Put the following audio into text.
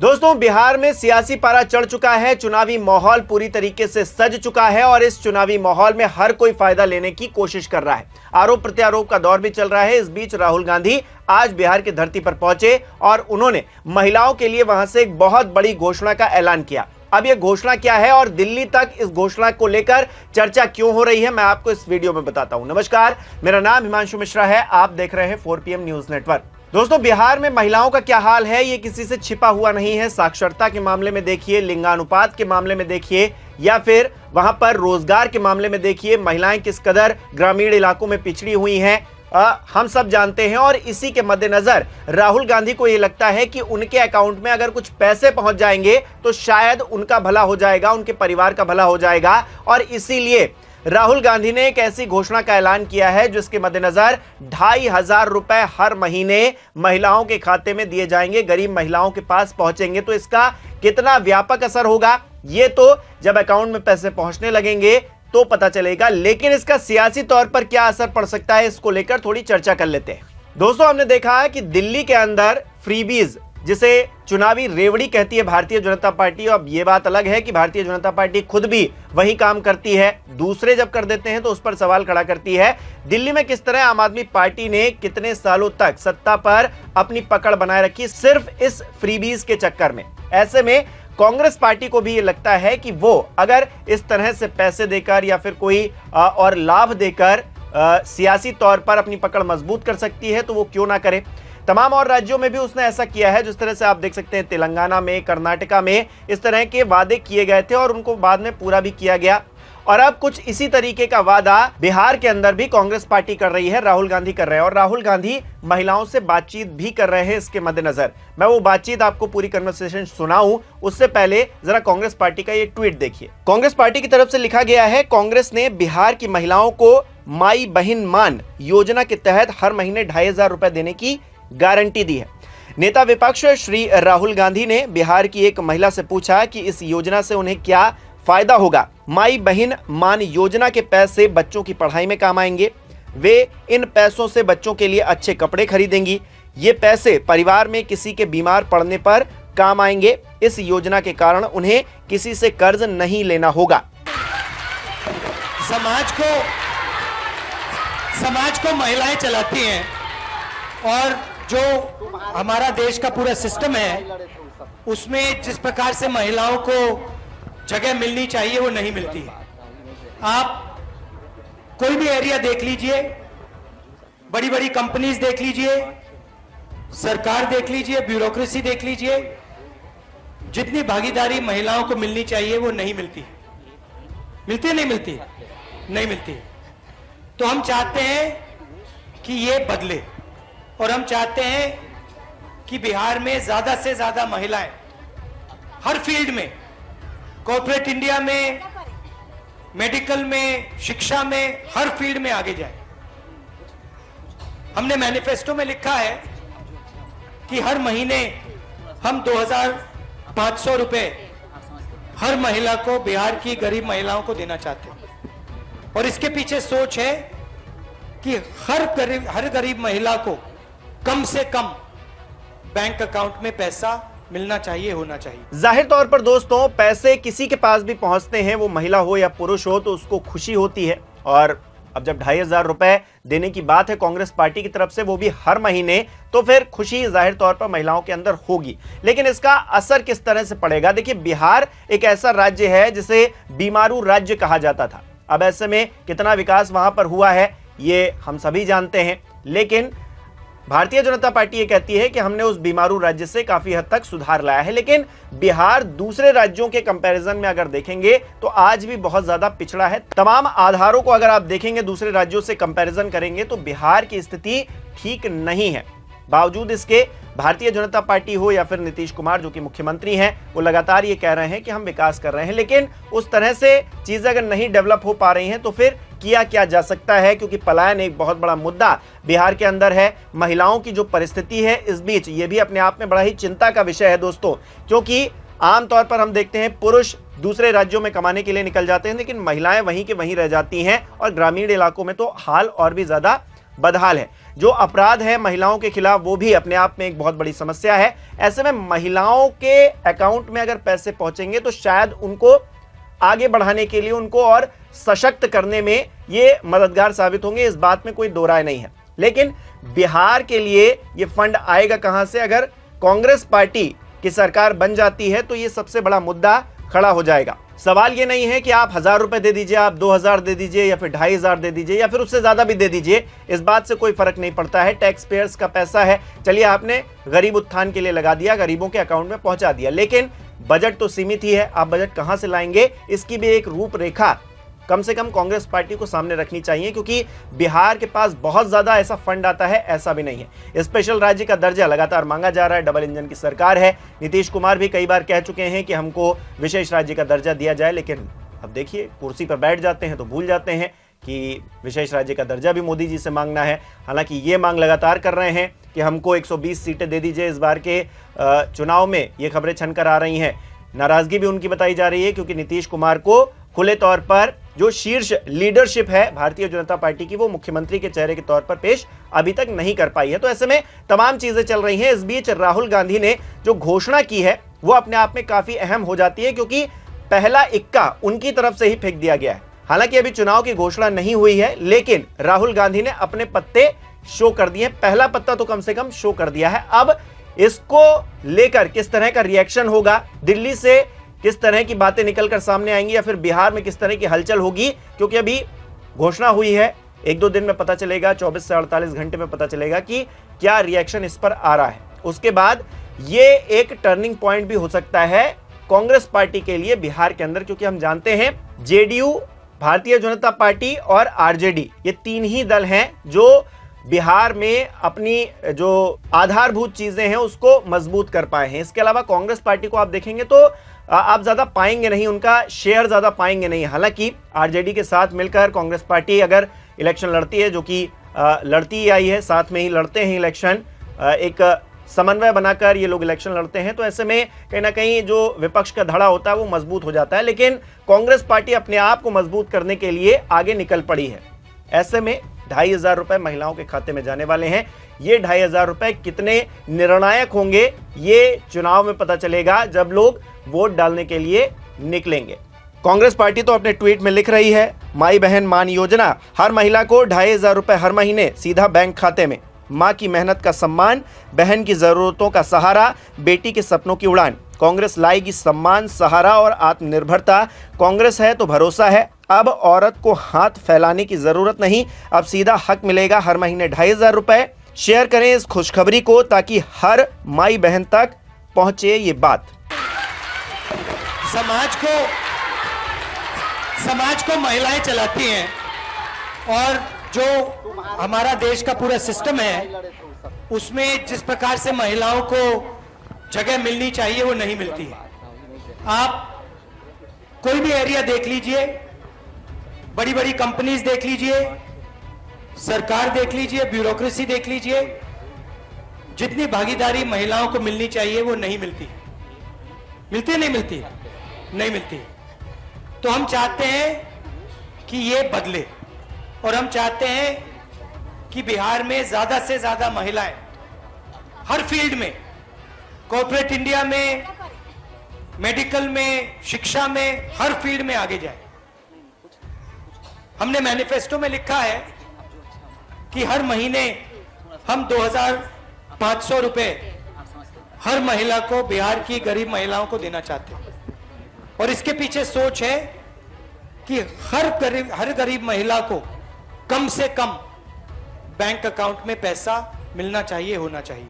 दोस्तों, बिहार में सियासी पारा चढ़ चुका है। चुनावी माहौल पूरी तरीके से सज चुका है और इस चुनावी माहौल में हर कोई फायदा लेने की कोशिश कर रहा है। आरोप प्रत्यारोप का दौर भी चल रहा है। इस बीच राहुल गांधी आज बिहार की धरती पर पहुंचे और उन्होंने महिलाओं के लिए वहां से एक बहुत बड़ी घोषणा का ऐलान किया। अब यह घोषणा क्या है और दिल्ली तक इस घोषणा को लेकर चर्चा क्यों हो रही है, मैं आपको इस वीडियो में बताता हूं। नमस्कार, मेरा नाम हिमांशु मिश्रा है। आप देख रहे हैं 4PM न्यूज नेटवर्क। दोस्तों, बिहार में महिलाओं का क्या हाल है ये किसी से छिपा हुआ नहीं है। साक्षरता के मामले में देखिए, लिंगानुपात के मामले में देखिए, या फिर वहां पर रोजगार के मामले में देखिए, महिलाएं किस कदर ग्रामीण इलाकों में पिछड़ी हुई हैं, हम सब जानते हैं। और इसी के मद्देनजर राहुल गांधी को यह लगता है कि उनके अकाउंट में अगर कुछ पैसे पहुंच जाएंगे तो शायद उनका भला हो जाएगा, उनके परिवार का भला हो जाएगा। और इसीलिए राहुल गांधी ने एक ऐसी घोषणा का ऐलान किया है जिसके मद्देनजर 2500 रुपए हर महीने महिलाओं के खाते में दिए जाएंगे, गरीब महिलाओं के पास पहुंचेंगे। तो इसका कितना व्यापक असर होगा ये तो जब अकाउंट में पैसे पहुंचने लगेंगे तो पता चलेगा। लेकिन इसका सियासी तौर पर क्या असर पड़ सकता है, इसको लेकर थोड़ी चर्चा कर लेते हैं। दोस्तों, हमने देखा है कि दिल्ली के अंदर फ्रीबीज, जिसे चुनावी रेवड़ी कहती है भारतीय जनता पार्टी, अब यह बात अलग है कि भारतीय जनता पार्टी खुद भी वही काम करती है, दूसरे जब कर देते हैं तो उस पर सवाल खड़ा करती है। दिल्ली में किस तरह आम आदमी पार्टी ने कितने सालों तक सत्ता पर अपनी पकड़ बनाए रखी सिर्फ इस फ्रीबीज के चक्कर में। ऐसे में कांग्रेस पार्टी को भी ये लगता है कि वो अगर इस तरह से पैसे देकर या फिर कोई और लाभ देकर सियासी तौर पर अपनी पकड़ मजबूत कर सकती है तो वो क्यों ना करे। तमाम और राज्यों में भी उसने ऐसा किया है। जिस तरह से आप देख सकते हैं तेलंगाना में, कर्नाटका में इस तरह के वादे किए गए थे और उनको बाद में पूरा भी किया गया। और अब कुछ इसी तरीके का वादा बिहार के अंदर भी कांग्रेस पार्टी कर रही है, राहुल गांधी कर रहे हैं। और राहुल गांधी महिलाओं से बातचीत भी कर रहे हैं। इसके मद्देनजर मैं वो बातचीत आपको पूरी कन्वर्सेशन सुनाऊं उससे पहले जरा कांग्रेस पार्टी का ये ट्वीट देखिए। कांग्रेस पार्टी की तरफ से लिखा गया है, कांग्रेस ने बिहार की महिलाओं को माई बहन मान योजना के तहत हर महीने 2500 रुपए देने की गारंटी दी है। नेता विपक्ष श्री राहुल गांधी ने बिहार की एक महिला से पूछा कि इस योजना से उन्हें क्या फायदा होगा। माई बहन मान योजना के पैसे बच्चों की पढ़ाई में काम आएंगे। वे इन पैसों से बच्चों के लिए अच्छे कपड़े खरीदेंगी। ये पैसे परिवार में किसी के बीमार पड़ने पर काम आएंगे। इस योजना के कारण उन्हें किसी से कर्ज नहीं लेना होगा। समाज को महिलाएं चलाती हैं और जो हमारा देश का पूरा सिस्टम है उसमें जिस प्रकार से महिलाओं को जगह मिलनी चाहिए वो नहीं मिलती है। आप कोई भी एरिया देख लीजिए, बड़ी बड़ी कंपनीज देख लीजिए, सरकार देख लीजिए, ब्यूरोक्रेसी देख लीजिए, जितनी भागीदारी महिलाओं को मिलनी चाहिए वो नहीं मिलती है। मिलती है, नहीं मिलती है, नहीं मिलती है। तो हम चाहते हैं कि ये बदले और हम चाहते हैं कि बिहार में ज्यादा से ज्यादा महिलाएं हर फील्ड में, कॉर्पोरेट इंडिया में, मेडिकल में, शिक्षा में, हर फील्ड में आगे जाए। हमने मैनिफेस्टो में लिखा है कि हर महीने हम 2500 रुपए हर महिला को, बिहार की गरीब महिलाओं को देना चाहते हैं। और इसके पीछे सोच है कि हर गरीब महिला को कम से कम बैंक अकाउंट में पैसा मिलना चाहिए, होना चाहिए। जाहिर तौर पर दोस्तों, पैसे किसी के पास भी पहुंचते हैं, वो महिला हो या पुरुष हो, तो उसको खुशी होती है। और अब जब 2500 रुपए देने की बात है कांग्रेस पार्टी की तरफ से, वो भी हर महीने, तो फिर खुशी जाहिर तौर पर महिलाओं के अंदर होगी। लेकिन इसका असर किस तरह से पड़ेगा? देखिए, बिहार एक ऐसा राज्य है जिसे बीमारू राज्य कहा जाता था। अब ऐसे में कितना विकास वहां पर हुआ है ये हम सभी जानते हैं। लेकिन भारतीय जनता पार्टी ये कहती है कि हमने उस बीमारू राज्य से काफी हद तक सुधार लाया है। लेकिन बिहार दूसरे राज्यों के कंपैरिजन में अगर देखेंगे तो आज भी बहुत ज्यादा पिछड़ा है। तमाम आधारों को अगर आप देखेंगे, दूसरे राज्यों से कंपैरिजन करेंगे तो बिहार की स्थिति ठीक नहीं है। बावजूद इसके भारतीय जनता पार्टी हो या फिर नीतीश कुमार जो कि मुख्यमंत्री हैं, वो लगातार ये कह रहे हैं कि हम विकास कर रहे हैं। लेकिन उस तरह से चीजें अगर नहीं डेवलप हो पा रही हैं तो फिर किया क्या जा सकता है? क्योंकि पलायन एक बहुत बड़ा मुद्दा बिहार के अंदर है। महिलाओं की जो परिस्थिति है इस बीच, ये भी अपने आप में बड़ा ही चिंता का विषय है दोस्तों। क्योंकि आमतौर पर हम देखते हैं पुरुष दूसरे राज्यों में कमाने के लिए निकल जाते हैं, लेकिन महिलाएं वहीं के वहीं रह जाती हैं और ग्रामीण इलाकों में तो हाल और भी ज्यादा बदहाल है। जो अपराध है महिलाओं के खिलाफ वो भी अपने आप में एक बहुत बड़ी समस्या है। ऐसे में महिलाओं के अकाउंट में अगर पैसे पहुंचेंगे तो शायद उनको आगे बढ़ाने के लिए, उनको और सशक्त करने में ये मददगार साबित होंगे, इस बात में कोई दो राय नहीं है। लेकिन बिहार के लिए ये फंड आएगा कहां से? अगर कांग्रेस पार्टी की सरकार बन जाती है तो ये सबसे बड़ा मुद्दा खड़ा हो जाएगा। सवाल ये नहीं है कि आप 1000 रुपए दे दीजिए, आप 2000 दे दीजिए, या फिर 2500 दे दीजिए, या फिर उससे ज्यादा भी दे दीजिए, इस बात से कोई फर्क नहीं पड़ता है। टैक्स पेयर्स का पैसा है, चलिए आपने गरीब उत्थान के लिए लगा दिया, गरीबों के अकाउंट में पहुंचा दिया, लेकिन बजट तो सीमित ही है। आप बजट कहां से लाएंगे, इसकी भी एक रूपरेखा कम से कम कांग्रेस पार्टी को सामने रखनी चाहिए, क्योंकि बिहार के पास बहुत ज्यादा ऐसा फंड आता है ऐसा भी नहीं है। स्पेशल राज्य का दर्जा लगातार मांगा जा रहा है, डबल इंजन की सरकार है। नीतीश कुमार भी कई बार कह चुके हैं कि हमको विशेष राज्य का दर्जा दिया जाए, लेकिन अब देखिए कुर्सी पर बैठ जाते हैं तो भूल जाते हैं कि विशेष राज्य का दर्जा भी मोदी जी से मांगना है। हालांकि ये मांग लगातार कर रहे हैं कि हमको 120 सीटें दे दीजिए इस बार के चुनाव में, ये खबरें छनकर आ रही हैं। नाराजगी भी उनकी बताई जा रही है, क्योंकि नीतीश कुमार को खुले तौर पर जो शीर्ष लीडरशिप है भारतीय जनता पार्टी की, वो मुख्यमंत्री के चेहरे के तौर पर पेश अभी तक नहीं कर पाई है। तो ऐसे में तमाम चीजें चल रही हैं। इस बीच राहुल गांधी ने जो घोषणा की है वो अपने आप में काफी अहम हो जाती है, क्योंकि पहला इक्का उनकी तरफ से ही फेंक दिया गया है। हालांकि अभी चुनाव की घोषणा नहीं हुई है, लेकिन राहुल गांधी ने अपने पत्ते शो कर दिए। पहला पत्ता तो कम से कम शो कर दिया है। अब इसको लेकर किस तरह का रिएक्शन होगा, दिल्ली से किस तरह की बातें निकलकर सामने आएंगी, या फिर बिहार में किस तरह की हलचल होगी, क्योंकि अभी घोषणा हुई है, 1-2 दिन में पता चलेगा, 24 से 48 घंटे में पता चलेगा कि क्या रिएक्शन इस पर आ रहा है। उसके बाद ये एक टर्निंग पॉइंट भी हो सकता है कांग्रेस पार्टी के लिए बिहार के अंदर, क्योंकि हम जानते हैं जेडीयू, भारतीय जनता पार्टी और आरजेडी, ये 3 ही दल हैं जो बिहार में अपनी जो आधारभूत चीजें हैं उसको मजबूत कर पाए हैं। इसके अलावा कांग्रेस पार्टी को आप देखेंगे तो आप ज्यादा पाएंगे नहीं, उनका शेयर ज्यादा पाएंगे नहीं। हालांकि आरजेडी के साथ मिलकर कांग्रेस पार्टी अगर इलेक्शन लड़ती है, जो कि लड़ती ही आई है, साथ में ही लड़ते हैं इलेक्शन, एक समन्वय बनाकर ये लोग इलेक्शन लड़ते हैं, तो ऐसे में कहीं ना कहीं जो विपक्ष का धड़ा होता है वो मजबूत हो जाता है। लेकिन कांग्रेस पार्टी अपने आप को मजबूत करने के लिए आगे निकल पड़ी है। ऐसे में 2500 रुपए महिलाओं के खाते में जाने वाले हैं। ये 2500 रुपए कितने निर्णायक होंगे ये चुनाव में पता चलेगा, जब लोग वोट डालने के लिए निकलेंगे। कांग्रेस पार्टी तो अपने ट्वीट में लिख रही है, माई बहन मान योजना, हर महिला को 2500 रुपए हर महीने सीधा बैंक खाते में। मां की मेहनत का सम्मान, बहन की जरूरतों का सहारा, बेटी के सपनों की उड़ान। कांग्रेस लाएगी सम्मान, सहारा और आत्मनिर्भरता। कांग्रेस है तो भरोसा है। अब औरत को हाथ फैलाने की जरूरत नहीं, अब सीधा हक मिलेगा हर महीने 2500 रुपए। शेयर करें इस खुशखबरी को ताकि हर माई बहन तक पहुंचे ये बात। समाज को महिलाएं चलाती हैं, और जो हमारा देश का पूरा सिस्टम है उसमें जिस प्रकार से महिलाओं को जगह मिलनी चाहिए वो नहीं मिलती है। आप कोई भी एरिया देख लीजिए, बड़ी बड़ी कंपनीज देख लीजिए, सरकार देख लीजिए, ब्यूरोक्रेसी देख लीजिए, जितनी भागीदारी महिलाओं को मिलनी चाहिए वो नहीं मिलती। मिलती है, नहीं मिलती है, नहीं मिलती है। तो हम चाहते हैं कि ये बदले, और हम चाहते हैं कि बिहार में ज्यादा से ज्यादा महिलाएं हर फील्ड में, कॉर्पोरेट इंडिया में, मेडिकल में, शिक्षा में, हर फील्ड में आगे जाए। हमने मैनिफेस्टो में लिखा है कि हर महीने हम 2500 रुपए हर महिला को, बिहार की गरीब महिलाओं को देना चाहते हैं। और इसके पीछे सोच है कि हर गरीब महिला को कम से कम बैंक अकाउंट में पैसा मिलना चाहिए, होना चाहिए।